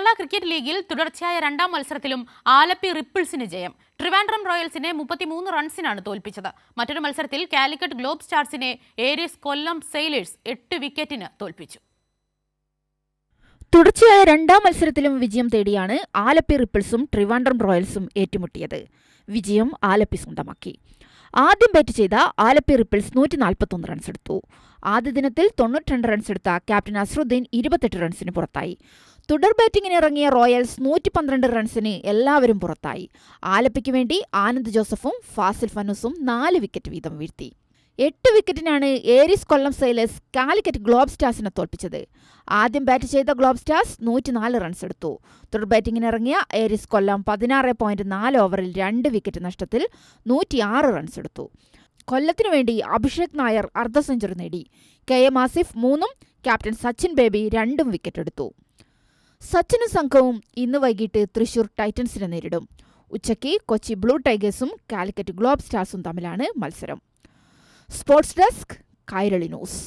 Kerala cricket ലീഗിൽ തുടർച്ചയായ രണ്ടാം മത്സരത്തിലും ആലപ്പി റിപ്പിൾസിന് ജയം. ട്രിവാൻഡ്രം റോയൽസിനെ 33 റൺസിനാണ് തോൽപ്പിച്ചത്. മറ്റൊരു മത്സരത്തിൽ കാലിക്കറ്റ് ഗ്ലോബ് സ്റ്റാർസിനെ ഏരീസ് കൊല്ലം സെയിലേഴ്സ് 8 വിക്കറ്റിന് തോൽപ്പിച്ചു. തുടർച്ചയായ രണ്ടാം മത്സരത്തിലും വിജയം തേടിയാണ് ആലപ്പി റിപ്പിൾസും ട്രിവാൻഡ്രം റോയൽസും ഏറ്റുമുട്ടിയത്. വിജയം ആലപ്പി സ്വന്തമാക്കി. ആദ്യം ബാറ്റ് ചെയ്ത ആലപ്പി റിപ്പിൾസ് 141 റൺസ് എടുത്തു. ആദ്യ ദിനത്തിൽ 92 റൺസ് എടുത്ത ക്യാപ്റ്റൻ അസ്രുദ്ദീൻ 28 റൺസിന് പുറത്തായി. തുടർ ബാറ്റിംഗിന് ഇറങ്ങിയ റോയൽസ് 112 റൺസിന് എല്ലാവരും പുറത്തായി. ആലപ്പിക്ക് വേണ്ടി ആനന്ദ് ജോസഫും ഫാസിൽ ഫനൂസും 4 വിക്കറ്റ് വീതം വീഴ്ത്തി. 8 വിക്കറ്റിനാണ് ഏരീസ് കൊല്ലം സെയിലേഴ്സ് കാലിക്കറ്റ് ഗ്ലോബ് സ്റ്റാർസിനെ തോൽപ്പിച്ചത്. ആദ്യം ബാറ്റ് ചെയ്ത ഗ്ലോബ് സ്റ്റാർസ് 104 റൺസ് എടുത്തു. തുടർ ബാറ്റിംഗിന് ഇറങ്ങിയ ഏരീസ് കൊല്ലം 16.4 ഓവറിൽ 2 വിക്കറ്റ് നഷ്ടത്തിൽ 106 റൺസ് എടുത്തു. കൊല്ലത്തിനു വേണ്ടി അഭിഷേക് നായർ അർദ്ധ സെഞ്ചുറി നേടി. KM ആസിഫ് 3ഉം ക്യാപ്റ്റൻ സച്ചിൻ ബേബി 2 വിക്കറ്റ് എടുത്തു. സച്ചിനും സംഘവും ഇന്ന് വൈകിട്ട് തൃശൂർ ടൈറ്റൻസിനെ നേരിടും. ഉച്ചയ്ക്ക് കൊച്ചി ബ്ലൂ ടൈഗേഴ്സും കാലിക്കറ്റ് ഗ്ലോബ് സ്റ്റാർസും തമ്മിലാണ് മത്സരം. Sports desk, Kairali news.